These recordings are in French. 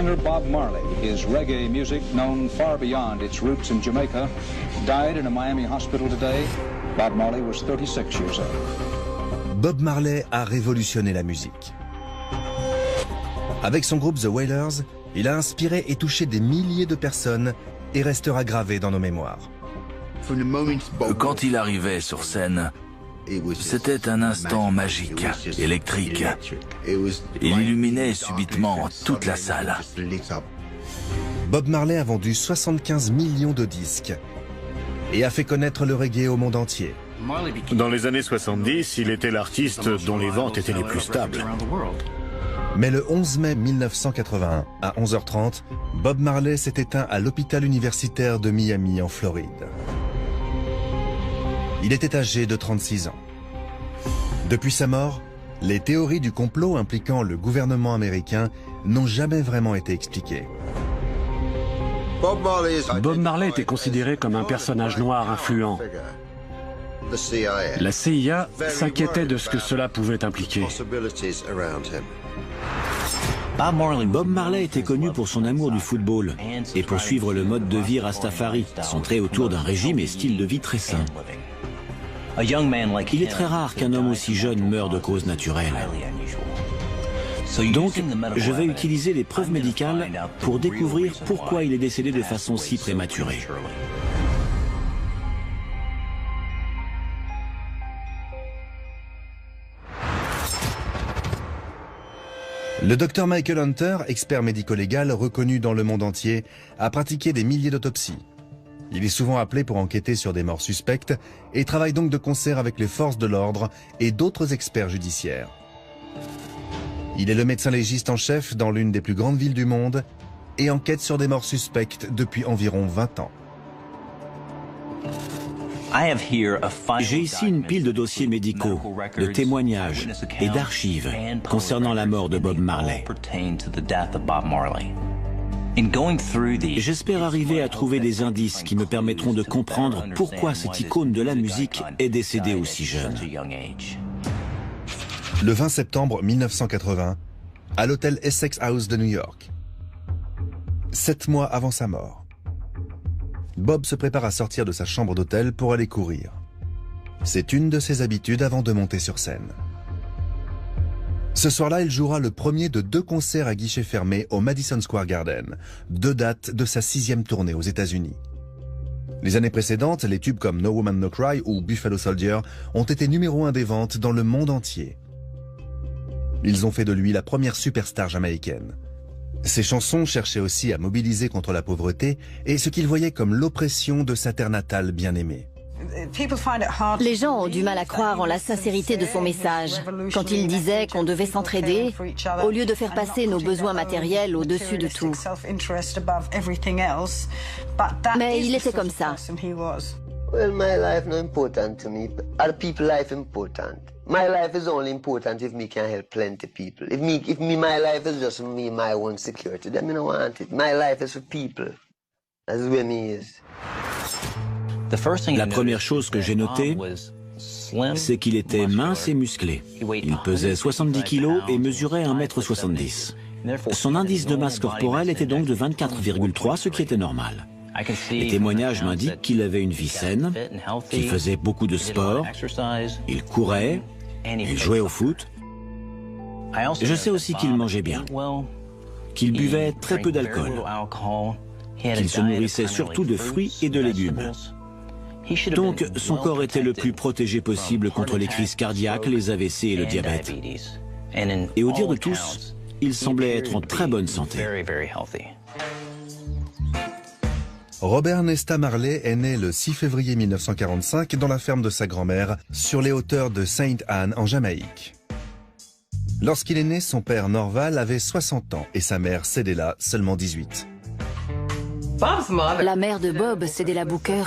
Singer Bob Marley, his reggae music known far beyond its roots in Jamaica, died in a Miami hospital today. Bob Marley was 36 years old. Bob Marley a révolutionné la musique. Avec son groupe The Wailers, il a inspiré et touché des milliers de personnes et restera gravé dans nos mémoires. Quand il arrivait sur scène, c'était un instant magique, électrique. Il illuminait subitement toute la salle. Bob Marley a vendu 75 millions de disques et a fait connaître le reggae au monde entier. Dans les années 70, il était l'artiste dont les ventes étaient les plus stables. Mais le 11 mai 1981, à 11h30, Bob Marley s'est éteint à l'hôpital universitaire de Miami, en Floride. Il était âgé de 36 ans. Depuis sa mort, les théories du complot impliquant le gouvernement américain n'ont jamais vraiment été expliquées. Bob Marley était considéré comme un personnage noir influent. La CIA s'inquiétait de ce que cela pouvait impliquer. Bob Marley était connu pour son amour du football et pour suivre le mode de vie Rastafari, centré autour d'un régime et style de vie très sain. Il est très rare qu'un homme aussi jeune meure de cause naturelle. Donc, je vais utiliser les preuves médicales pour découvrir pourquoi il est décédé de façon si prématurée. Le docteur Michael Hunter, expert médico-légal reconnu dans le monde entier, a pratiqué des milliers d'autopsies. Il est souvent appelé pour enquêter sur des morts suspectes et travaille donc de concert avec les forces de l'ordre et d'autres experts judiciaires. Il est le médecin légiste en chef dans l'une des plus grandes villes du monde et enquête sur des morts suspectes depuis environ 20 ans. J'ai ici une pile de dossiers médicaux, de témoignages et d'archives concernant la mort de Bob Marley. J'espère arriver à trouver des indices qui me permettront de comprendre pourquoi cette icône de la musique est décédée aussi jeune. Le 20 septembre 1980, à l'hôtel Essex House de New York. 7 mois avant sa mort, Bob se prépare à sortir de sa chambre d'hôtel pour aller courir. C'est une de ses habitudes avant de monter sur scène. Ce soir-là, il jouera le premier de 2 concerts à guichet fermé au Madison Square Garden, 2 dates de sa 6e tournée aux États-Unis. Les années précédentes, les tubes comme No Woman No Cry ou Buffalo Soldier ont été numéro 1 des ventes dans le monde entier. Ils ont fait de lui la première superstar jamaïcaine. Ses chansons cherchaient aussi à mobiliser contre la pauvreté et ce qu'il voyait comme l'oppression de sa terre natale bien-aimée. Les gens ont du mal à croire en la sincérité de son message. Quand il disait qu'on devait s'entraider, au lieu de faire passer nos besoins matériels au-dessus de tout. Mais il était comme ça. Well, my life not important to me. Other people's life important. My life is only important if me can help plenty people. If my life is just me, my own security, then me don't want it. My life is for people. That's where me is. La première chose que j'ai notée, c'est qu'il était mince et musclé. Il pesait 70 kilos et mesurait 1,70 m. Son indice de masse corporelle était donc de 24,3, ce qui était normal. Les témoignages m'indiquent qu'il avait une vie saine, qu'il faisait beaucoup de sport, il courait, il jouait au foot. Je sais aussi qu'il mangeait bien, qu'il buvait très peu d'alcool, qu'il se nourrissait surtout de fruits et de légumes. Donc, son corps était le plus protégé possible contre les crises cardiaques, les AVC et le diabète. Et au dire de tous, il semblait être en très bonne santé. Robert Nesta Marley est né le 6 février 1945 dans la ferme de sa grand-mère, sur les hauteurs de Sainte Anne en Jamaïque. Lorsqu'il est né, son père Norval avait 60 ans et sa mère Cedella seulement 18. La mère de Bob, Cedella Booker,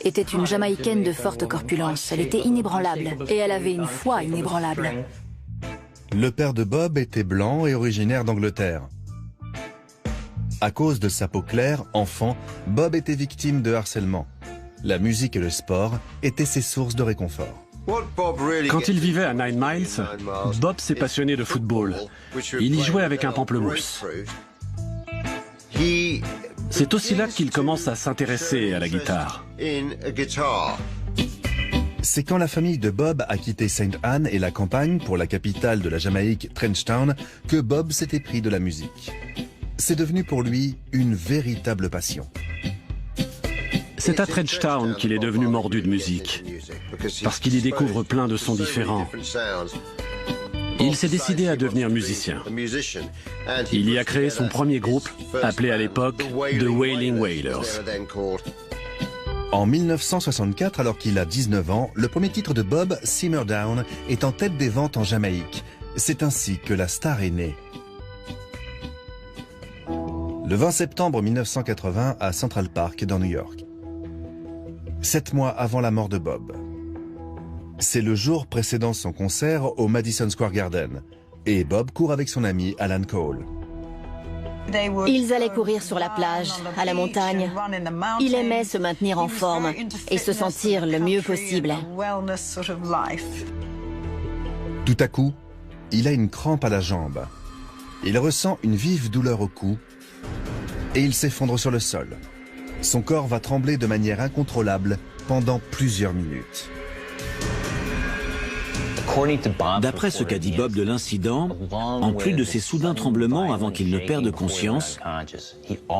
était une Jamaïcaine de forte corpulence. Elle était inébranlable et elle avait une foi inébranlable. Le père de Bob était blanc et originaire d'Angleterre. À cause de sa peau claire, enfant, Bob était victime de harcèlement. La musique et le sport étaient ses sources de réconfort. Quand il vivait à 9 Miles, Bob s'est passionné de football. Il y jouait avec un pamplemousse. C'est aussi là qu'il commence à s'intéresser à la guitare. C'est quand la famille de Bob a quitté Sainte Anne et la campagne pour la capitale de la Jamaïque, Trenchtown, que Bob s'était pris de la musique. C'est devenu pour lui une véritable passion. C'est à Trenchtown qu'il est devenu mordu de musique, parce qu'il y découvre plein de sons différents. Il s'est décidé à devenir musicien. Il y a créé son premier groupe, appelé à l'époque The Wailing Wailers. En 1964, alors qu'il a 19 ans, le premier titre de Bob, Simmer Down, est en tête des ventes en Jamaïque. C'est ainsi que la star est née. Le 20 septembre 1980 à Central Park dans New York. 7 mois avant la mort de Bob. C'est le jour précédant son concert au Madison Square Garden. Et Bob court avec son ami Alan Cole. Ils allaient courir sur la plage, à la montagne. Il aimait se maintenir en forme et se sentir le mieux possible. Tout à coup, il a une crampe à la jambe. Il ressent une vive douleur au cou et il s'effondre sur le sol. Son corps va trembler de manière incontrôlable pendant plusieurs minutes. D'après ce qu'a dit Bob de l'incident, en plus de ces soudains tremblements avant qu'il ne perde conscience,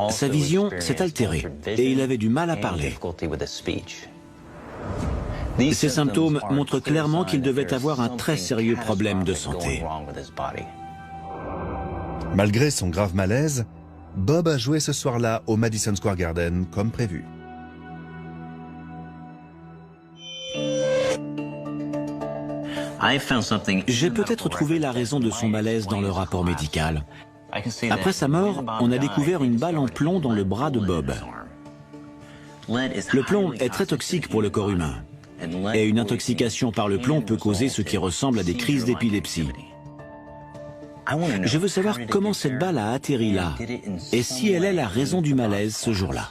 sa vision s'est altérée et il avait du mal à parler. Ces symptômes montrent clairement qu'il devait avoir un très sérieux problème de santé. Malgré son grave malaise, Bob a joué ce soir-là au Madison Square Garden comme prévu. J'ai peut-être trouvé la raison de son malaise dans le rapport médical. Après sa mort, on a découvert une balle en plomb dans le bras de Bob. Le plomb est très toxique pour le corps humain. Et une intoxication par le plomb peut causer ce qui ressemble à des crises d'épilepsie. Je veux savoir comment cette balle a atterri là et si elle est la raison du malaise ce jour-là.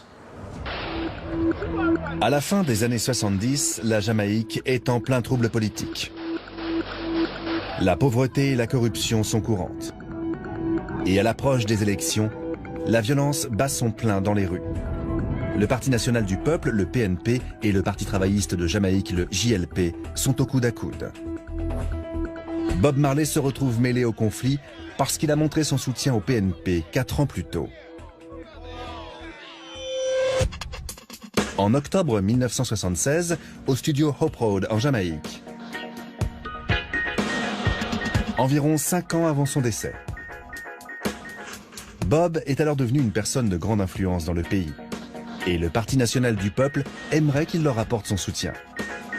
À la fin des années 70, la Jamaïque est en plein trouble politique. La pauvreté et la corruption sont courantes. Et à l'approche des élections, la violence bat son plein dans les rues. Le Parti national du peuple, le PNP, et le Parti travailliste de Jamaïque, le JLP, sont au coude à coude. Bob Marley se retrouve mêlé au conflit parce qu'il a montré son soutien au PNP 4 ans plus tôt. En octobre 1976, au studio Hope Road en Jamaïque. Environ 5 ans avant son décès. Bob est alors devenu une personne de grande influence dans le pays. Et le Parti national du peuple aimerait qu'il leur apporte son soutien.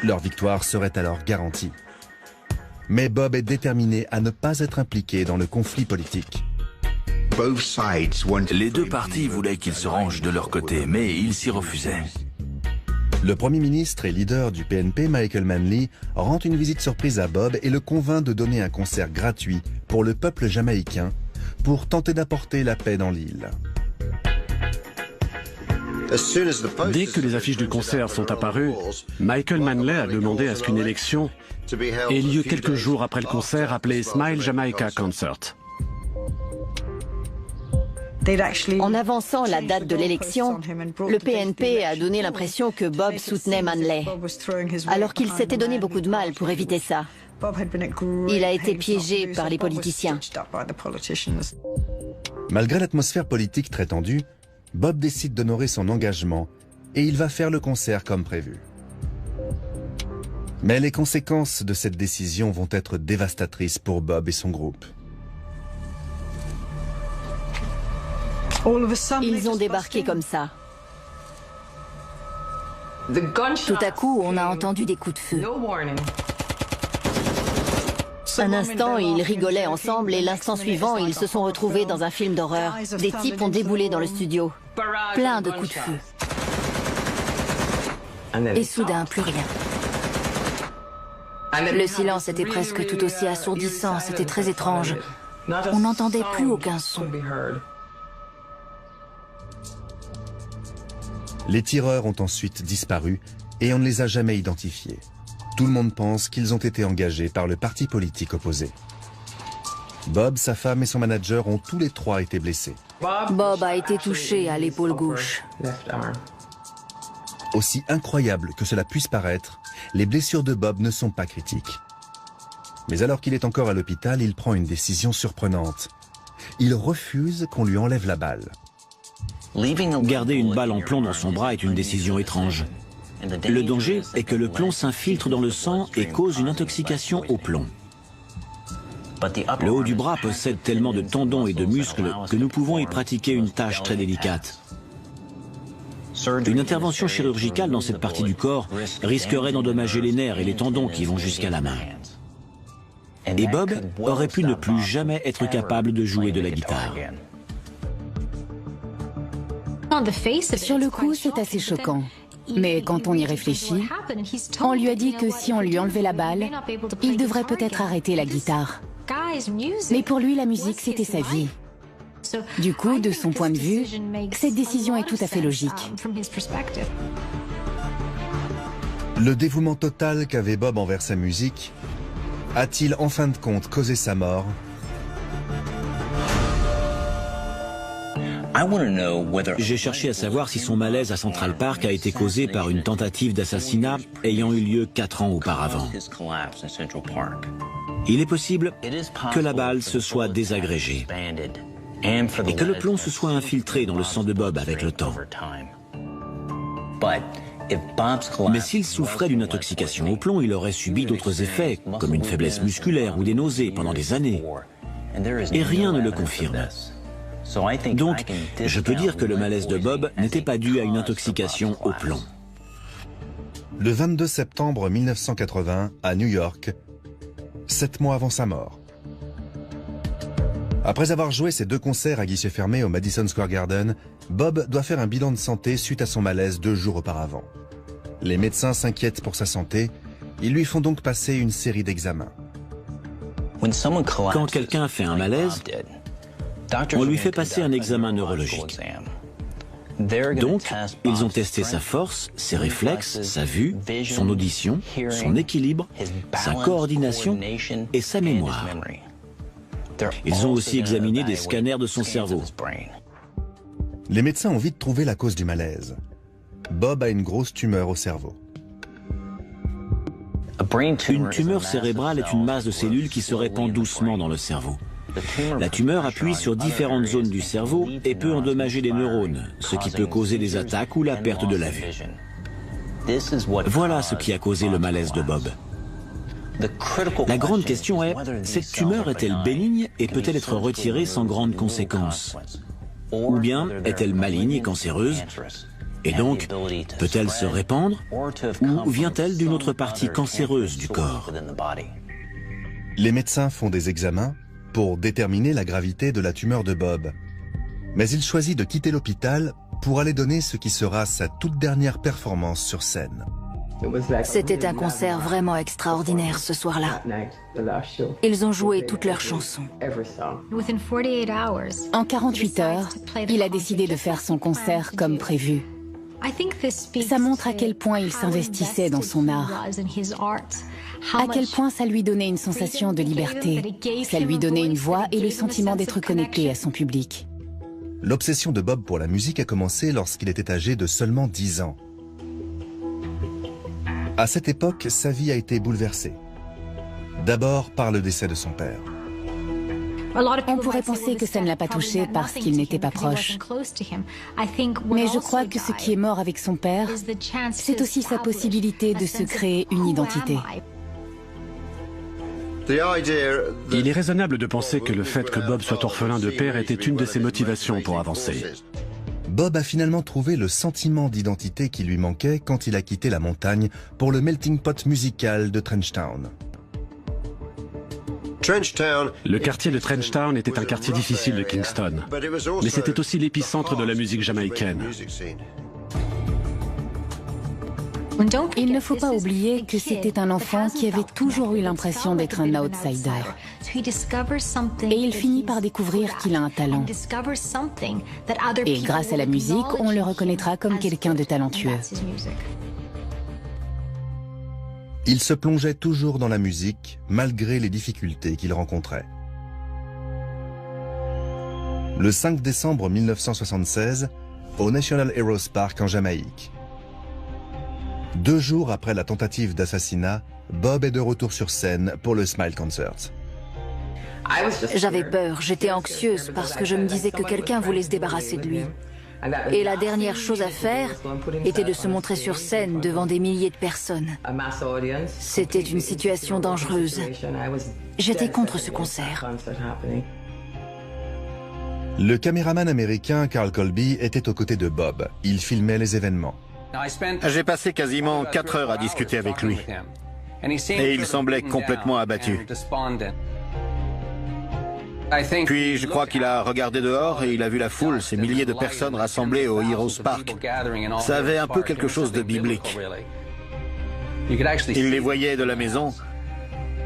Leur victoire serait alors garantie. Mais Bob est déterminé à ne pas être impliqué dans le conflit politique. Les deux partis voulaient qu'il se range de leur côté, mais il s'y refusait. Le Premier ministre et leader du PNP, Michael Manley, rend une visite surprise à Bob et le convainc de donner un concert gratuit pour le peuple jamaïcain pour tenter d'apporter la paix dans l'île. Dès que les affiches du concert sont apparues, Michael Manley a demandé à ce qu'une élection ait lieu quelques jours après le concert appelé Smile Jamaica Concert. En avançant la date de l'élection, le PNP a donné l'impression que Bob soutenait Manley, alors qu'il s'était donné beaucoup de mal pour éviter ça. Il a été piégé par les politiciens. Malgré l'atmosphère politique très tendue, Bob décide d'honorer son engagement et il va faire le concert comme prévu. Mais les conséquences de cette décision vont être dévastatrices pour Bob et son groupe. Ils ont débarqué comme ça. Tout à coup, on a entendu des coups de feu. Un instant, ils rigolaient ensemble et l'instant suivant, ils se sont retrouvés dans un film d'horreur. Des types ont déboulé dans le studio. Plein de coups de feu. Et soudain, plus rien. Le silence était presque tout aussi assourdissant, c'était très étrange. On n'entendait plus aucun son. Les tireurs ont ensuite disparu et on ne les a jamais identifiés. Tout le monde pense qu'ils ont été engagés par le parti politique opposé. Bob, sa femme et son manager ont tous les trois été blessés. Bob a été touché à l'épaule gauche. Aussi incroyable que cela puisse paraître, les blessures de Bob ne sont pas critiques. Mais alors qu'il est encore à l'hôpital, il prend une décision surprenante. Il refuse qu'on lui enlève la balle. Garder une balle en plomb dans son bras est une décision étrange. Le danger est que le plomb s'infiltre dans le sang et cause une intoxication au plomb. Le haut du bras possède tellement de tendons et de muscles que nous pouvons y pratiquer une tâche très délicate. Une intervention chirurgicale dans cette partie du corps risquerait d'endommager les nerfs et les tendons qui vont jusqu'à la main. Et Bob aurait pu ne plus jamais être capable de jouer de la guitare. Sur le coup, c'est assez choquant. Mais quand on y réfléchit, on lui a dit que si on lui enlevait la balle, il devrait peut-être arrêter la guitare. Mais pour lui, la musique, c'était sa vie. Du coup, de son point de vue, cette décision est tout à fait logique. Le dévouement total qu'avait Bob envers sa musique a-t-il en fin de compte causé sa mort? J'ai cherché à savoir si son malaise à Central Park a été causé par une tentative d'assassinat ayant eu lieu 4 ans auparavant. Il est possible que la balle se soit désagrégée et que le plomb se soit infiltré dans le sang de Bob avec le temps. Mais s'il souffrait d'une intoxication au plomb, il aurait subi d'autres effets, comme une faiblesse musculaire ou des nausées pendant des années. Et rien ne le confirme. Donc, je peux dire que le malaise de Bob n'était pas dû à une intoxication au plomb. Le 22 septembre 1980, à New York, 7 mois avant sa mort. Après avoir joué ses 2 concerts à guichet fermé au Madison Square Garden, Bob doit faire un bilan de santé suite à son malaise 2 jours auparavant. Les médecins s'inquiètent pour sa santé, ils lui font donc passer une série d'examens. Quand quelqu'un fait un malaise, on lui fait passer un examen neurologique. Donc, ils ont testé sa force, ses réflexes, sa vue, son audition, son équilibre, sa coordination et sa mémoire. Ils ont aussi examiné des scanners de son cerveau. Les médecins ont vite trouvé la cause du malaise. Bob a une grosse tumeur au cerveau. Une tumeur cérébrale est une masse de cellules qui se répand doucement dans le cerveau. La tumeur appuie sur différentes zones du cerveau et peut endommager les neurones, ce qui peut causer des attaques ou la perte de la vue. Voilà ce qui a causé le malaise de Bob. La grande question est, cette tumeur est-elle bénigne et peut-elle être retirée sans grandes conséquences? Ou bien est-elle maligne et cancéreuse? Et donc, peut-elle se répandre? Ou vient-elle d'une autre partie cancéreuse du corps? Les médecins font des examens pour déterminer la gravité de la tumeur de Bob. Mais il choisit de quitter l'hôpital pour aller donner ce qui sera sa toute dernière performance sur scène. C'était un concert vraiment extraordinaire ce soir-là. Ils ont joué toutes leurs chansons. En 48 heures, il a décidé de faire son concert comme prévu. Ça montre à quel point il s'investissait dans son art, à quel point ça lui donnait une sensation de liberté, ça lui donnait une voix et le sentiment d'être connecté à son public. L'obsession de Bob pour la musique a commencé lorsqu'il était âgé de seulement 10 ans. À cette époque, sa vie a été bouleversée. D'abord par le décès de son père. On pourrait penser que ça ne l'a pas touché parce qu'il n'était pas proche. Mais je crois que ce qui est mort avec son père, c'est aussi sa possibilité de se créer une identité. Il est raisonnable de penser que le fait que Bob soit orphelin de père était une de ses motivations pour avancer. Bob a finalement trouvé le sentiment d'identité qui lui manquait quand il a quitté la montagne pour le melting pot musical de Trenchtown. Le quartier de Trenchtown était un quartier difficile de Kingston, mais c'était aussi l'épicentre de la musique jamaïcaine. Il ne faut pas oublier que c'était un enfant qui avait toujours eu l'impression d'être un outsider. Et il finit par découvrir qu'il a un talent. Et grâce à la musique, on le reconnaîtra comme quelqu'un de talentueux. Il se plongeait toujours dans la musique, malgré les difficultés qu'il rencontrait. Le 5 décembre 1976, au National Heroes Park en Jamaïque. 2 jours après la tentative d'assassinat, Bob est de retour sur scène pour le Smile Concert. J'avais peur, j'étais anxieuse parce que je me disais que quelqu'un voulait se débarrasser de lui. Et la dernière chose à faire était de se montrer sur scène devant des milliers de personnes. C'était une situation dangereuse. J'étais contre ce concert. Le caméraman américain Carl Colby était aux côtés de Bob. Il filmait les événements. J'ai passé quasiment 4 heures à discuter avec lui. Et il semblait complètement abattu. Puis je crois qu'il a regardé dehors et il a vu la foule, ces milliers de personnes rassemblées au Heroes Park. Ça avait un peu quelque chose de biblique. Il les voyait de la maison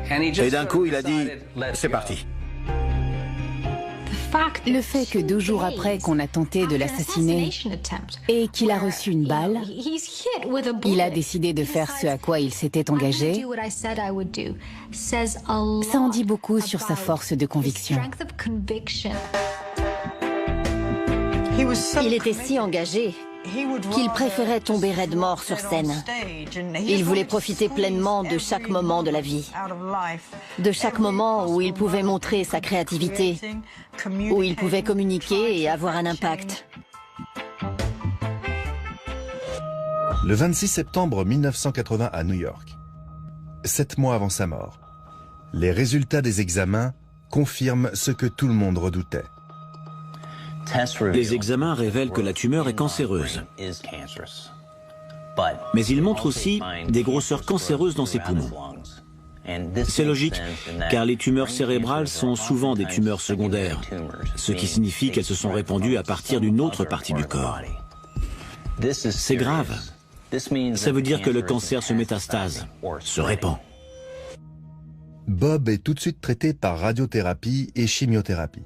et d'un coup il a dit « c'est parti ». Le fait que 2 jours après qu'on a tenté de l'assassiner et qu'il a reçu une balle, il a décidé de faire ce à quoi il s'était engagé, ça en dit beaucoup sur sa force de conviction. Il était si engagé qu'il préférait tomber raide mort sur scène. Il voulait profiter pleinement de chaque moment de la vie, de chaque moment où il pouvait montrer sa créativité, où il pouvait communiquer et avoir un impact. Le 26 septembre 1980 à New York, 7 mois avant sa mort, les résultats des examens confirment ce que tout le monde redoutait. Les examens révèlent que la tumeur est cancéreuse. Mais ils montrent aussi des grosseurs cancéreuses dans ses poumons. C'est logique, car les tumeurs cérébrales sont souvent des tumeurs secondaires, ce qui signifie qu'elles se sont répandues à partir d'une autre partie du corps. C'est grave. Ça veut dire que le cancer se métastase, se répand. Bob est tout de suite traité par radiothérapie et chimiothérapie.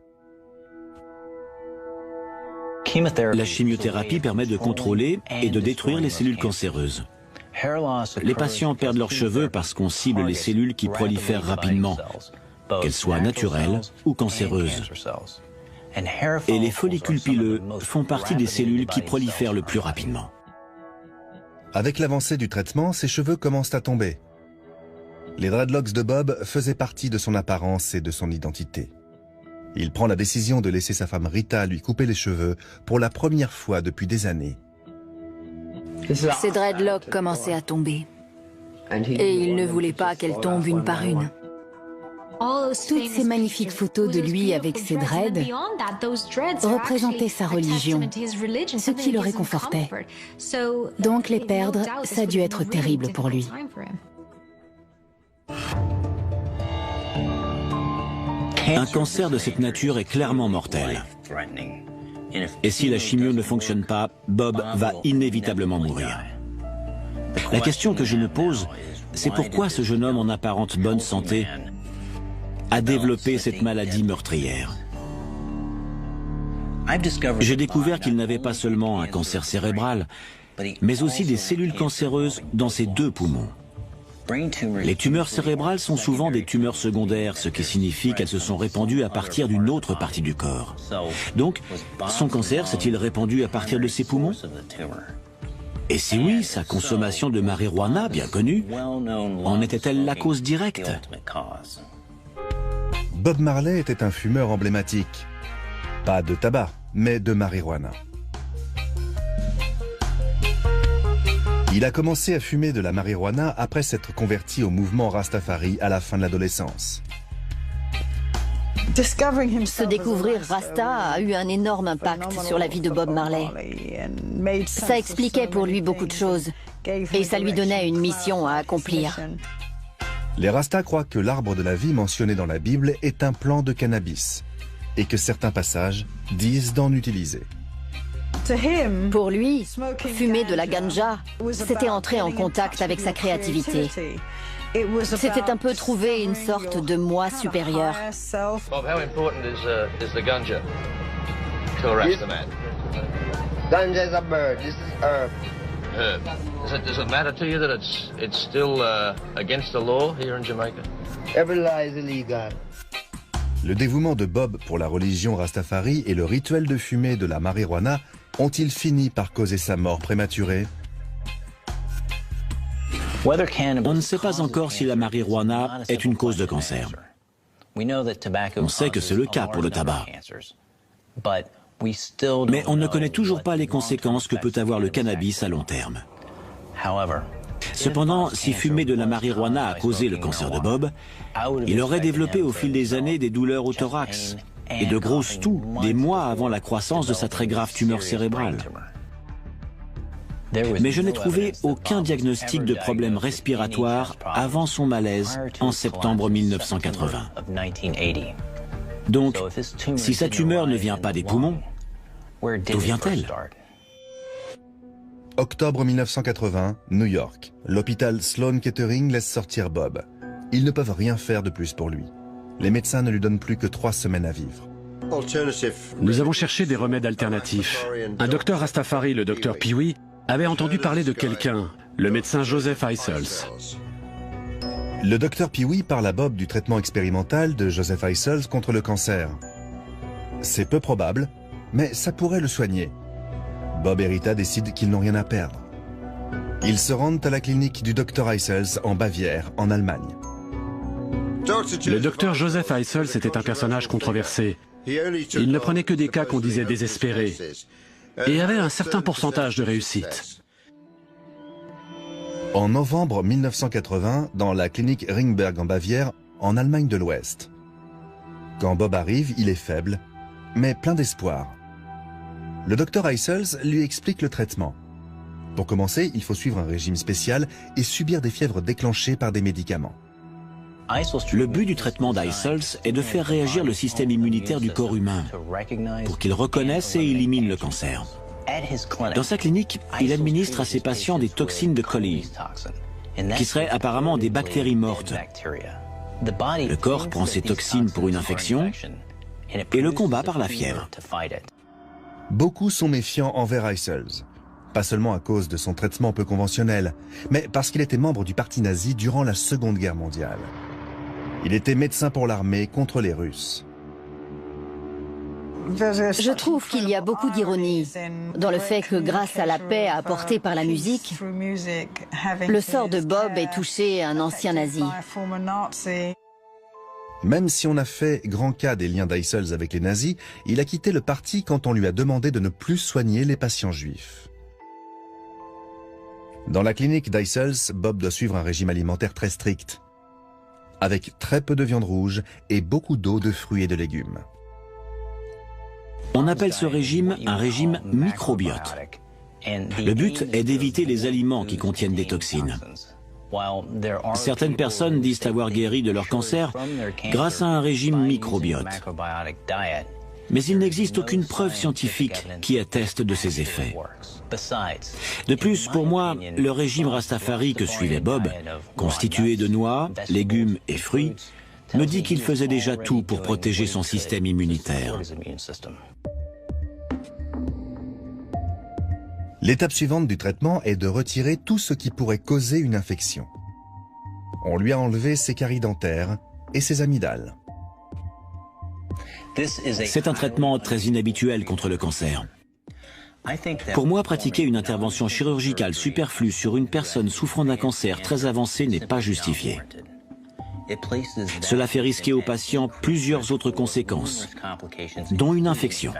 La chimiothérapie permet de contrôler et de détruire les cellules cancéreuses. Les patients perdent leurs cheveux parce qu'on cible les cellules qui prolifèrent rapidement, qu'elles soient naturelles ou cancéreuses. Et les follicules pileux font partie des cellules qui prolifèrent le plus rapidement. Avec l'avancée du traitement, ses cheveux commencent à tomber. Les dreadlocks de Bob faisaient partie de son apparence et de son identité. Il prend la décision de laisser sa femme Rita lui couper les cheveux pour la première fois depuis des années. Ses dreadlocks commençaient à tomber. Et il ne voulait pas qu'elles tombent une par une. Toutes ces magnifiques photos de lui avec ses dreads représentaient sa religion, ce qui le réconfortait. Donc les perdre, ça a dû être terrible pour lui. Un cancer de cette nature est clairement mortel. Et si la chimio ne fonctionne pas, Bob va inévitablement mourir. La question que je me pose, c'est pourquoi ce jeune homme en apparente bonne santé a développé cette maladie meurtrière. J'ai découvert qu'il n'avait pas seulement un cancer cérébral, mais aussi des cellules cancéreuses dans ses 2 poumons. Les tumeurs cérébrales sont souvent des tumeurs secondaires, ce qui signifie qu'elles se sont répandues à partir d'une autre partie du corps. Donc, son cancer s'est-il répandu à partir de ses poumons? Et si oui, sa consommation de marijuana, bien connue, en était-elle la cause directe? Bob Marley était un fumeur emblématique. Pas de tabac, mais de marijuana. Il a commencé à fumer de la marijuana après s'être converti au mouvement Rastafari à la fin de l'adolescence. Se découvrir Rasta a eu un énorme impact sur la vie de Bob Marley. Ça expliquait pour lui beaucoup de choses et ça lui donnait une mission à accomplir. Les Rastas croient que l'arbre de la vie mentionné dans la Bible est un plant de cannabis et que certains passages disent d'en utiliser. Pour lui, fumer de la ganja, c'était entrer en contact avec sa créativité. C'était un peu trouver une sorte de moi supérieur. Bob, how important is the ganja to a Rasta man? Ganja is a bird. This is herb. Herb. Does it matter to you that it's still against the law here in Jamaica? Every law is illegal. Le dévouement de Bob pour la religion Rastafari et le rituel de fumée de la marijuana ont-ils fini par causer sa mort prématurée? On ne sait pas encore si la marijuana est une cause de cancer. On sait que c'est le cas pour le tabac. Mais on ne connaît toujours pas les conséquences que peut avoir le cannabis à long terme. Cependant, si fumer de la marijuana a causé le cancer de Bob, il aurait développé au fil des années des douleurs au thorax et de grosses toux des mois avant la croissance de sa très grave tumeur cérébrale. Mais je n'ai trouvé aucun diagnostic de problème respiratoire avant son malaise en septembre 1980. Donc, si sa tumeur ne vient pas des poumons, d'où vient-elle? Octobre 1980, New York. L'hôpital Sloan Kettering laisse sortir Bob. Ils ne peuvent rien faire de plus pour lui. Les médecins ne lui donnent plus que 3 semaines à vivre. Nous avons cherché des remèdes alternatifs. Un docteur Rastafari, le docteur Pee-wee, avait entendu parler de quelqu'un, le médecin Joseph Eissels. Le docteur Pee-wee parle à Bob du traitement expérimental de Joseph Eissels contre le cancer. C'est peu probable, mais ça pourrait le soigner. Bob et Rita décident qu'ils n'ont rien à perdre. Ils se rendent à la clinique du docteur Eissels en Bavière, en Allemagne. Le docteur Joseph Eissels était un personnage controversé. Il ne prenait que des cas qu'on disait désespérés et avait un certain pourcentage de réussite. En novembre 1980, dans la clinique Ringberg en Bavière, en Allemagne de l'Ouest. Quand Bob arrive, il est faible, mais plein d'espoir. Le docteur Eissels lui explique le traitement. Pour commencer, il faut suivre un régime spécial et subir des fièvres déclenchées par des médicaments. Le but du traitement d'Eissels est de faire réagir le système immunitaire du corps humain pour qu'il reconnaisse et élimine le cancer. Dans sa clinique, il administre à ses patients des toxines de Collie, qui seraient apparemment des bactéries mortes. Le corps prend ces toxines pour une infection et le combat par la fièvre. Beaucoup sont méfiants envers Eissels. Pas seulement à cause de son traitement peu conventionnel, mais parce qu'il était membre du parti nazi durant la Seconde Guerre mondiale. Il était médecin pour l'armée contre les Russes. Je trouve qu'il y a beaucoup d'ironie dans le fait que grâce à la paix apportée par la musique, le sort de Bob ait touché un ancien nazi. Même si on a fait grand cas des liens d'Eissels avec les nazis, il a quitté le parti quand on lui a demandé de ne plus soigner les patients juifs. Dans la clinique d'Eissels, Bob doit suivre un régime alimentaire très strict, avec très peu de viande rouge et beaucoup d'eau, de fruits et de légumes. On appelle ce régime un régime microbiote. Le but est d'éviter les aliments qui contiennent des toxines. Certaines personnes disent avoir guéri de leur cancer grâce à un régime microbiote. Mais il n'existe aucune preuve scientifique qui atteste de ces effets. De plus, pour moi, le régime Rastafari que suivait Bob, constitué de noix, légumes et fruits, me dit qu'il faisait déjà tout pour protéger son système immunitaire. L'étape suivante du traitement est de retirer tout ce qui pourrait causer une infection. On lui a enlevé ses caries dentaires et ses amygdales. C'est un traitement très inhabituel contre le cancer. Pour moi, pratiquer une intervention chirurgicale superflue sur une personne souffrant d'un cancer très avancé n'est pas justifié. Cela fait risquer aux patients plusieurs autres conséquences, dont une infection.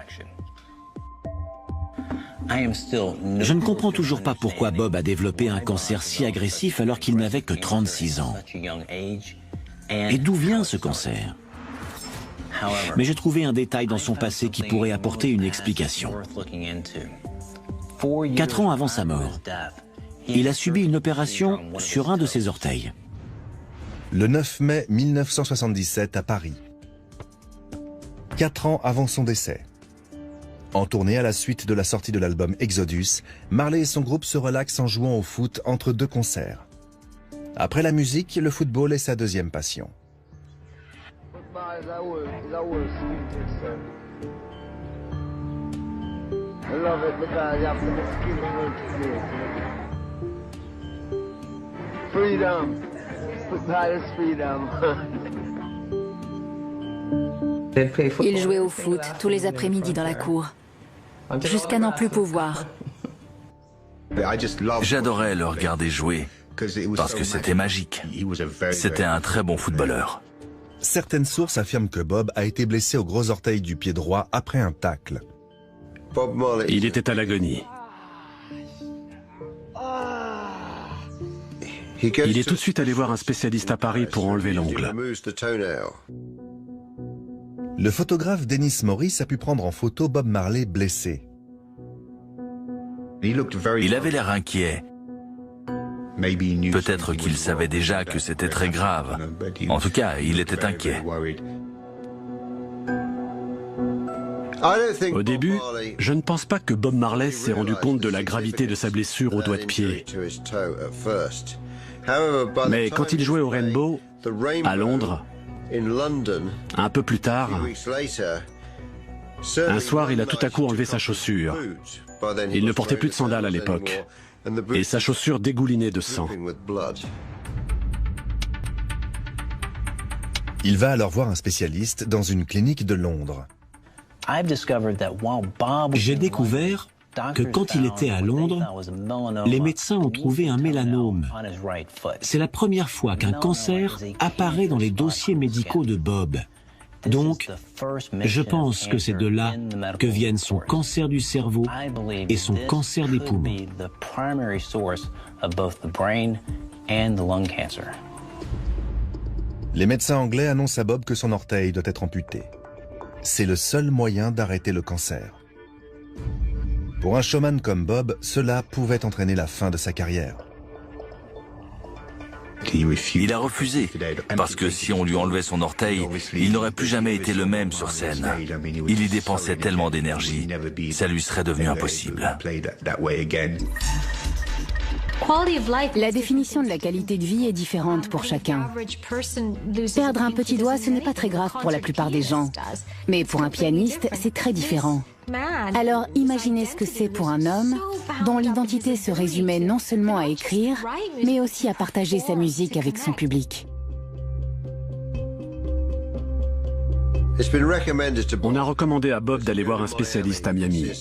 Je ne comprends toujours pas pourquoi Bob a développé un cancer si agressif alors qu'il n'avait que 36 ans. Et d'où vient ce cancer? Mais j'ai trouvé un détail dans son passé qui pourrait apporter une explication. 4 ans avant sa mort, il a subi une opération sur un de ses orteils. Le 9 mai 1977 à Paris. 4 ans avant son décès. En tournée à la suite de la sortie de l'album Exodus, Marley et son groupe se relaxent en jouant au foot entre 2 concerts. Après la musique, le football est sa deuxième passion. Freedom. Football is freedom. Ils jouaient au foot tous les après-midi dans la cour, jusqu'à n'en plus pouvoir. J'adorais le regarder jouer, parce que c'était magique. C'était un très bon footballeur. Certaines sources affirment que Bob a été blessé au gros orteil du pied droit après un tacle. Il était à l'agonie. Il est tout de suite allé voir un spécialiste à Paris pour enlever l'ongle. Le photographe Dennis Morris a pu prendre en photo Bob Marley blessé. Il avait l'air inquiet. Peut-être qu'il savait déjà que c'était très grave. En tout cas, il était inquiet. Au début, je ne pense pas que Bob Marley s'est rendu compte de la gravité de sa blessure au doigt de pied. Mais quand il jouait au Rainbow, à Londres, un peu plus tard, un soir, il a tout à coup enlevé sa chaussure. Il ne portait plus de sandales à l'époque, et sa chaussure dégoulinait de sang. Il va alors voir un spécialiste dans une clinique de Londres. J'ai découvert que quand il était à Londres, les médecins ont trouvé un mélanome. C'est la première fois qu'un cancer apparaît dans les dossiers médicaux de Bob. Donc, je pense que c'est de là que viennent son cancer du cerveau et son cancer des poumons. Les médecins anglais annoncent à Bob que son orteil doit être amputé. C'est le seul moyen d'arrêter le cancer. Pour un showman comme Bob, cela pouvait entraîner la fin de sa carrière. Il a refusé, parce que si on lui enlevait son orteil, il n'aurait plus jamais été le même sur scène. Il y dépensait tellement d'énergie, ça lui serait devenu impossible. La définition de la qualité de vie est différente pour chacun. Perdre un petit doigt, ce n'est pas très grave pour la plupart des gens. Mais pour un pianiste, c'est très différent. Alors imaginez ce que c'est pour un homme dont l'identité se résumait non seulement à écrire, mais aussi à partager sa musique avec son public. On a recommandé à Bob d'aller voir un spécialiste à Miami.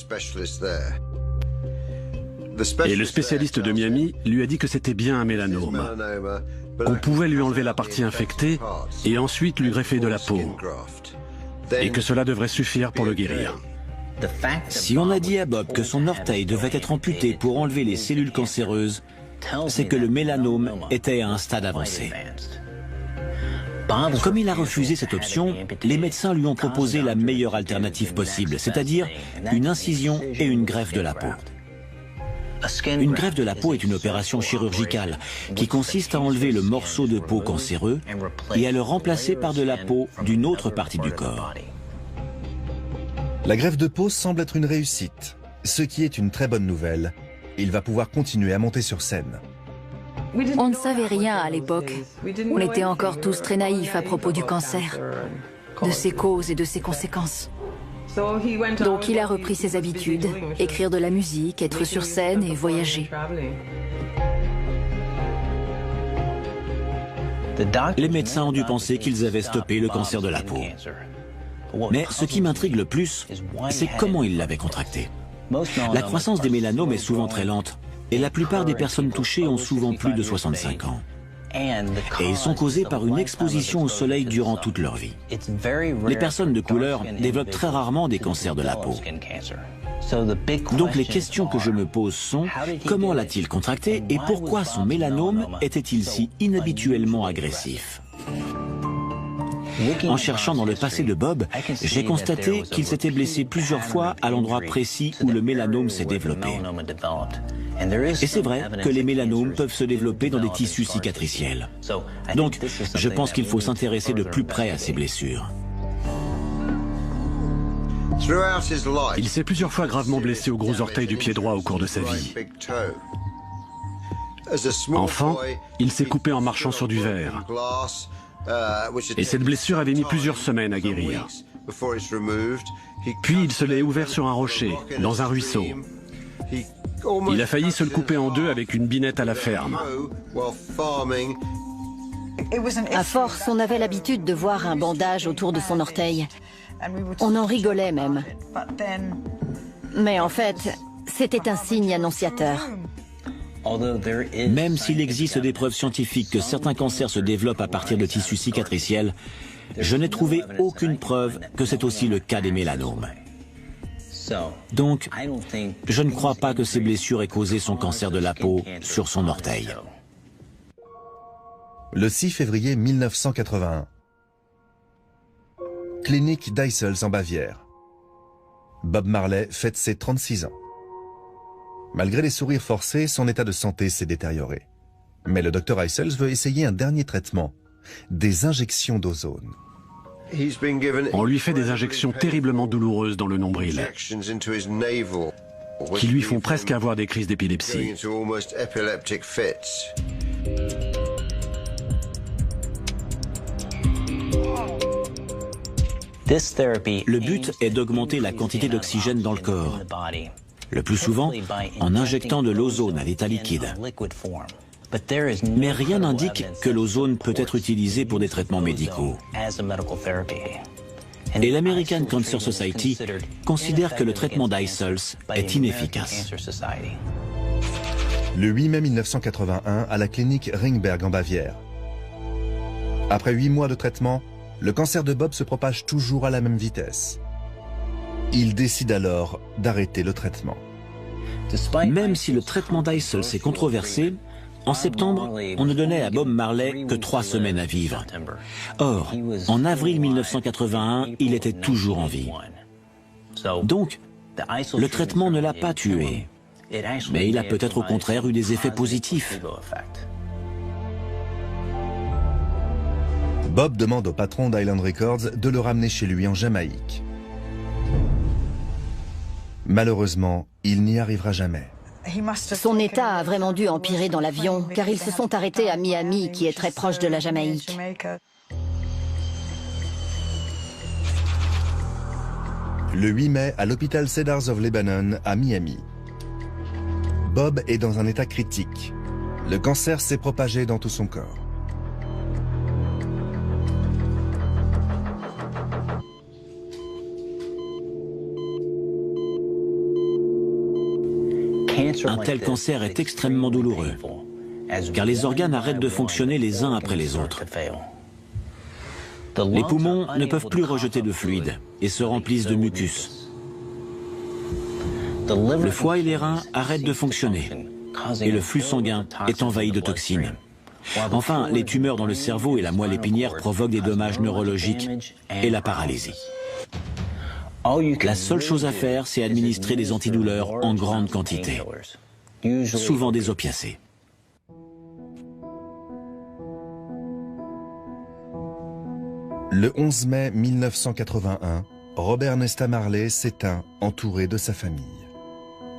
Et le spécialiste de Miami lui a dit que c'était bien un mélanome, qu'on pouvait lui enlever la partie infectée et ensuite lui greffer de la peau, et que cela devrait suffire pour le guérir. Si on a dit à Bob que son orteil devait être amputé pour enlever les cellules cancéreuses, c'est que le mélanome était à un stade avancé. Comme il a refusé cette option, les médecins lui ont proposé la meilleure alternative possible, c'est-à-dire une incision et une greffe de la peau. Une greffe de la peau est une opération chirurgicale qui consiste à enlever le morceau de peau cancéreux et à le remplacer par de la peau d'une autre partie du corps. La greffe de peau semble être une réussite, ce qui est une très bonne nouvelle. Il va pouvoir continuer à monter sur scène. On ne savait rien à l'époque. On était encore tous très naïfs à propos du cancer, de ses causes et de ses conséquences. Donc il a repris ses habitudes, écrire de la musique, être sur scène et voyager. Les médecins ont dû penser qu'ils avaient stoppé le cancer de la peau. Mais ce qui m'intrigue le plus, c'est comment ils l'avaient contracté. La croissance des mélanomes est souvent très lente, et la plupart des personnes touchées ont souvent plus de 65 ans. Et ils sont causés par une exposition au soleil durant toute leur vie. Les personnes de couleur développent très rarement des cancers de la peau. Donc les questions que je me pose sont, comment l'a-t-il contracté et pourquoi son mélanome était-il si inhabituellement agressif ? En cherchant dans le passé de Bob, j'ai constaté qu'il s'était blessé plusieurs fois à l'endroit précis où le mélanome s'est développé. Et c'est vrai que les mélanomes peuvent se développer dans des tissus cicatriciels. Donc, je pense qu'il faut s'intéresser de plus près à ces blessures. Il s'est plusieurs fois gravement blessé au gros orteil du pied droit au cours de sa vie. Enfant, il s'est coupé en marchant sur du verre. Et cette blessure avait mis plusieurs semaines à guérir. Puis il se l'est ouvert sur un rocher, dans un ruisseau. Il a failli se le couper en deux avec une binette à la ferme. À force, on avait l'habitude de voir un bandage autour de son orteil. On en rigolait même. Mais en fait, c'était un signe annonciateur. Même s'il existe des preuves scientifiques que certains cancers se développent à partir de tissus cicatriciels, je n'ai trouvé aucune preuve que c'est aussi le cas des mélanomes. Donc, je ne crois pas que ces blessures aient causé son cancer de la peau sur son orteil. Le 6 février 1981. Clinique d'Eissels en Bavière. Bob Marley fête ses 36 ans. Malgré les sourires forcés, son état de santé s'est détérioré. Mais le docteur Eissels veut essayer un dernier traitement, des injections d'ozone. On lui fait des injections terriblement douloureuses dans le nombril, qui lui font presque avoir des crises d'épilepsie. Le but est d'augmenter la quantité d'oxygène dans le corps, le plus souvent en injectant de l'ozone à l'état liquide. Mais rien n'indique que l'ozone peut être utilisé pour des traitements médicaux. Et l'American Cancer Society considère que le traitement d'Eissels est inefficace. Le 8 mai 1981, à la clinique Ringberg en Bavière. Après 8 mois de traitement, le cancer de Bob se propage toujours à la même vitesse. Il décide alors d'arrêter le traitement. Même si le traitement d'Eissels est controversé, en septembre, on ne donnait à Bob Marley que 3 semaines à vivre. Or, en avril 1981, il était toujours en vie. Donc, le traitement ne l'a pas tué, mais il a peut-être au contraire eu des effets positifs. Bob demande au patron d'Island Records de le ramener chez lui en Jamaïque. Malheureusement, il n'y arrivera jamais. Son état a vraiment dû empirer dans l'avion, car ils se sont arrêtés à Miami, qui est très proche de la Jamaïque. Le 8 mai, à l'hôpital Cedars of Lebanon, à Miami. Bob est dans un état critique. Le cancer s'est propagé dans tout son corps. Un tel cancer est extrêmement douloureux, car les organes arrêtent de fonctionner les uns après les autres. Les poumons ne peuvent plus rejeter de fluide et se remplissent de mucus. Le foie et les reins arrêtent de fonctionner et le flux sanguin est envahi de toxines. Enfin, les tumeurs dans le cerveau et la moelle épinière provoquent des dommages neurologiques et la paralysie. La seule chose à faire, c'est administrer des antidouleurs en grande quantité, souvent des opiacés. Le 11 mai 1981, Robert Nesta Marley s'éteint entouré de sa famille.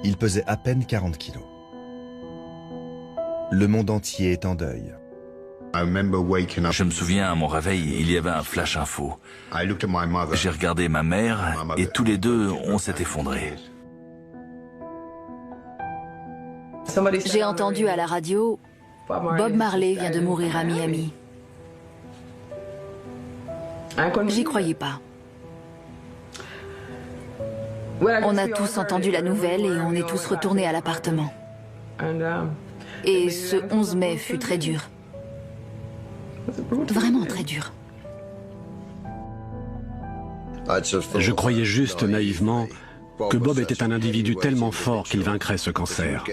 Il pesait à peine 40 kilos. Le monde entier est en deuil. Je me souviens, à mon réveil, il y avait un flash info. J'ai regardé ma mère et tous les deux, on s'est effondrés. J'ai entendu à la radio, Bob Marley vient de mourir à Miami. J'y croyais pas. On a tous entendu la nouvelle et on est tous retournés à l'appartement. Et ce 11 mai fut très dur. Vraiment très dur. Je croyais juste naïvement que Bob était un individu tellement fort qu'il vaincrait ce cancer.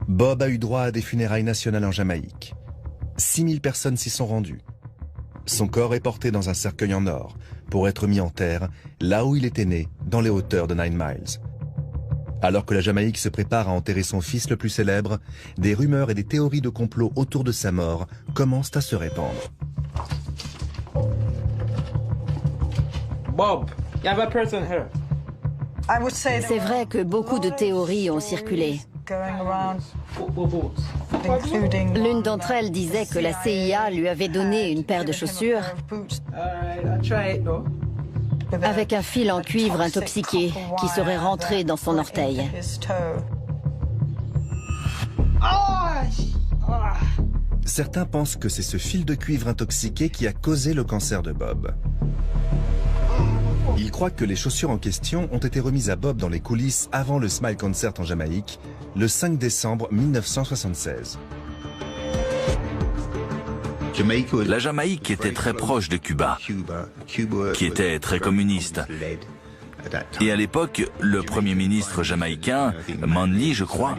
Bob a eu droit à des funérailles nationales en Jamaïque. 6000 personnes s'y sont rendues. Son corps est porté dans un cercueil en or pour être mis en terre là où il était né, dans les hauteurs de 9 Miles. Alors que la Jamaïque se prépare à enterrer son fils le plus célèbre, des rumeurs et des théories de complot autour de sa mort commencent à se répandre. Bob, you have a person here. C'est vrai que beaucoup de théories ont circulé. L'une d'entre elles disait que la CIA lui avait donné une paire de chaussures avec un fil en cuivre intoxiqué qui serait rentré dans son orteil. Certains pensent que c'est ce fil de cuivre intoxiqué qui a causé le cancer de Bob. Ils croient que les chaussures en question ont été remises à Bob dans les coulisses avant le Smile Concert en Jamaïque, le 5 décembre 1976. La Jamaïque était très proche de Cuba, qui était très communiste. Et à l'époque, le premier ministre jamaïcain, Manley, je crois,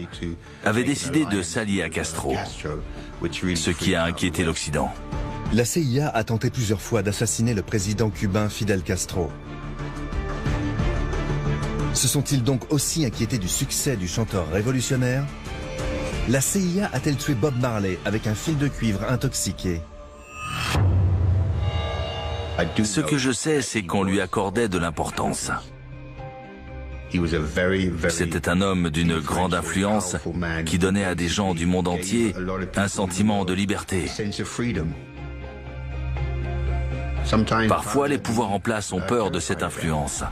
avait décidé de s'allier à Castro, ce qui a inquiété l'Occident. La CIA a tenté plusieurs fois d'assassiner le président cubain Fidel Castro. Se sont-ils donc aussi inquiétés du succès du chanteur révolutionnaire? La CIA a-t-elle tué Bob Marley avec un fil de cuivre intoxiqué? Ce que je sais, c'est qu'on lui accordait de l'importance. C'était un homme d'une grande influence qui donnait à des gens du monde entier un sentiment de liberté. Parfois, les pouvoirs en place ont peur de cette influence.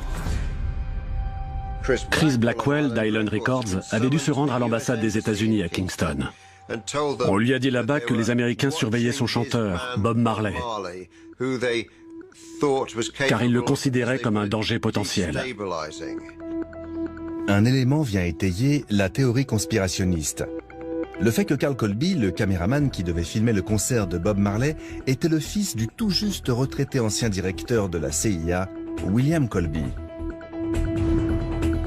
Chris Blackwell d'Island Records avait dû se rendre à l'ambassade des États-Unis à Kingston. On lui a dit là-bas que les Américains surveillaient son chanteur, Bob Marley, car ils le considéraient comme un danger potentiel. Un élément vient étayer la théorie conspirationniste. Le fait que Carl Colby, le caméraman qui devait filmer le concert de Bob Marley, était le fils du tout juste retraité ancien directeur de la CIA, William Colby.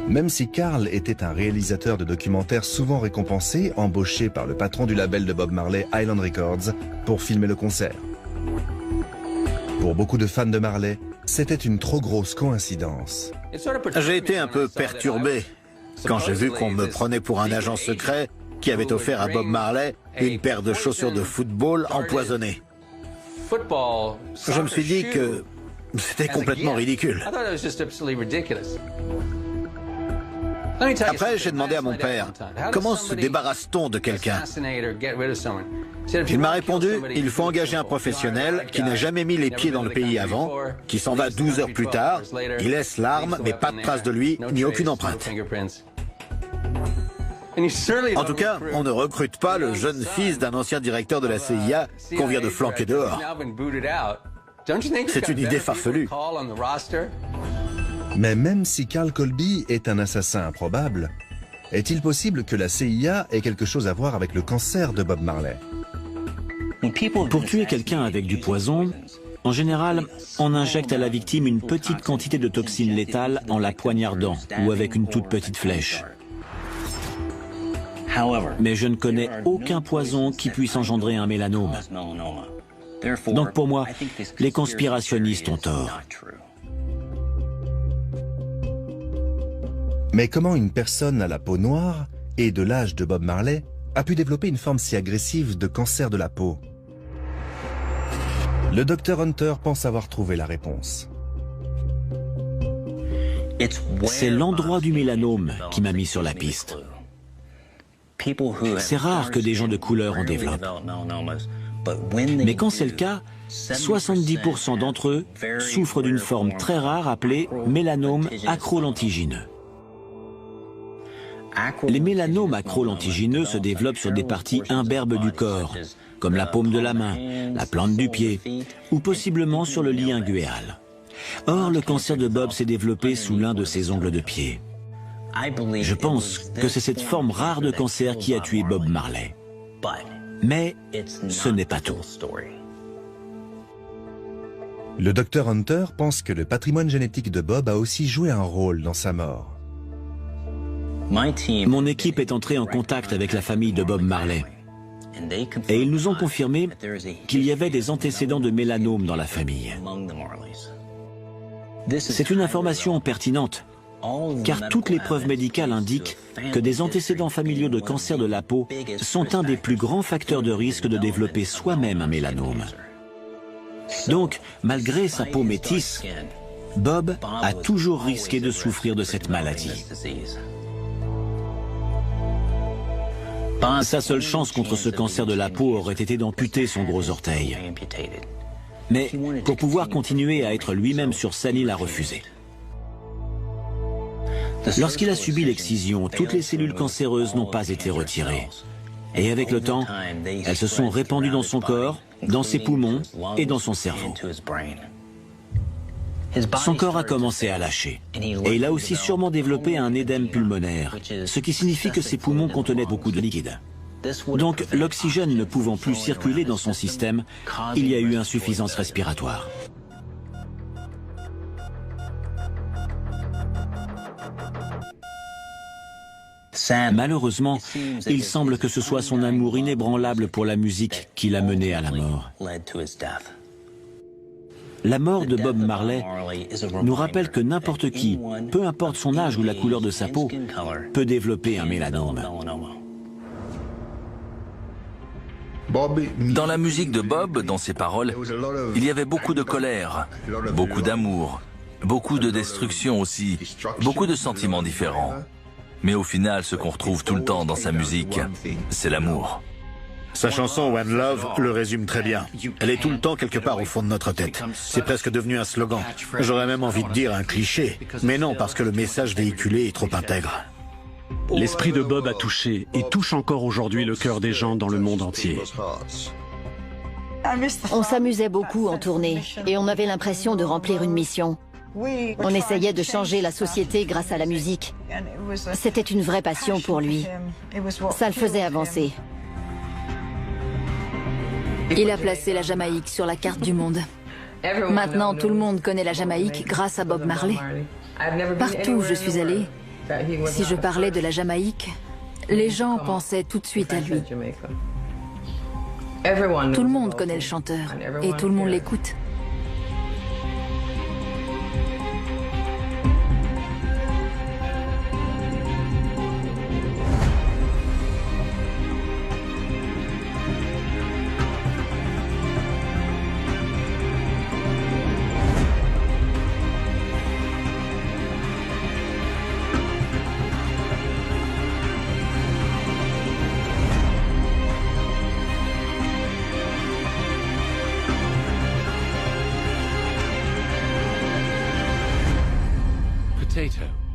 Même si Carl était un réalisateur de documentaires souvent récompensé, embauché par le patron du label de Bob Marley, Island Records, pour filmer le concert. Pour beaucoup de fans de Marley, c'était une trop grosse coïncidence. J'ai été un peu perturbé quand j'ai vu qu'on me prenait pour un agent secret qui avait offert à Bob Marley une paire de chaussures de football empoisonnées. Je me suis dit que c'était complètement ridicule. Après, j'ai demandé à mon père, comment se débarrasse-t-on de quelqu'un? Il m'a répondu, il faut engager un professionnel qui n'a jamais mis les pieds dans le pays avant, qui s'en va 12 heures plus tard, il laisse l'arme, mais pas de trace de lui, ni aucune empreinte. En tout cas, on ne recrute pas le jeune fils d'un ancien directeur de la CIA qu'on vient de flanquer dehors. C'est une idée farfelue. Mais même si Carl Colby est un assassin improbable, est-il possible que la CIA ait quelque chose à voir avec le cancer de Bob Marley? Pour tuer quelqu'un avec du poison, en général, on injecte à la victime une petite quantité de toxines létales en la poignardant ou avec une toute petite flèche. Mais je ne connais aucun poison qui puisse engendrer un mélanome. Donc pour moi, les conspirationnistes ont tort. Mais comment une personne à la peau noire et de l'âge de Bob Marley a pu développer une forme si agressive de cancer de la peau? Le docteur Hunter pense avoir trouvé la réponse. C'est l'endroit du mélanome qui m'a mis sur la piste. C'est rare que des gens de couleur en développent. Mais quand c'est le cas, 70% d'entre eux souffrent d'une forme très rare appelée mélanome acrolentigineux. Les mélanomes acrolentigineux se développent sur des parties imberbes du corps, comme la paume de la main, la plante du pied, ou possiblement sur le lit inguéal. Or, le cancer de Bob s'est développé sous l'un de ses ongles de pied. Je pense que c'est cette forme rare de cancer qui a tué Bob Marley. Mais ce n'est pas tout. Le docteur Hunter pense que le patrimoine génétique de Bob a aussi joué un rôle dans sa mort. Mon équipe est entrée en contact avec la famille de Bob Marley. Et ils nous ont confirmé qu'il y avait des antécédents de mélanome dans la famille. C'est une information pertinente, car toutes les preuves médicales indiquent que des antécédents familiaux de cancer de la peau sont un des plus grands facteurs de risque de développer soi-même un mélanome. Donc, malgré sa peau métisse, Bob a toujours risqué de souffrir de cette maladie. Sa seule chance contre ce cancer de la peau aurait été d'amputer son gros orteil. Mais pour pouvoir continuer à être lui-même sur scène, il a refusé. Lorsqu'il a subi l'excision, toutes les cellules cancéreuses n'ont pas été retirées. Et avec le temps, elles se sont répandues dans son corps, dans ses poumons et dans son cerveau. Son corps a commencé à lâcher. Et il a aussi sûrement développé un édème pulmonaire, ce qui signifie que ses poumons contenaient beaucoup de liquide. Donc, l'oxygène ne pouvant plus circuler dans son système, il y a eu insuffisance respiratoire. Malheureusement, il semble que ce soit son amour inébranlable pour la musique qui l'a mené à la mort. La mort de Bob Marley nous rappelle que n'importe qui, peu importe son âge ou la couleur de sa peau, peut développer un mélanome. Dans la musique de Bob, dans ses paroles, il y avait beaucoup de colère, beaucoup d'amour, beaucoup de destruction aussi, beaucoup de sentiments différents. Mais au final, ce qu'on retrouve tout le temps dans sa musique, c'est l'amour. Sa chanson One Love le résume très bien. Elle est tout le temps quelque part au fond de notre tête. C'est presque devenu un slogan. J'aurais même envie de dire un cliché. Mais non, parce que le message véhiculé est trop intègre. L'esprit de Bob a touché et touche encore aujourd'hui le cœur des gens dans le monde entier. On s'amusait beaucoup en tournée et on avait l'impression de remplir une mission. On essayait de changer la société grâce à la musique. C'était une vraie passion pour lui. Ça le faisait avancer. Il a placé la Jamaïque sur la carte du monde. Maintenant, tout le monde connaît la Jamaïque grâce à Bob Marley. Partout où je suis allée, si je parlais de la Jamaïque, les gens pensaient tout de suite à lui. Tout le monde connaît le chanteur et tout le monde l'écoute. Potato.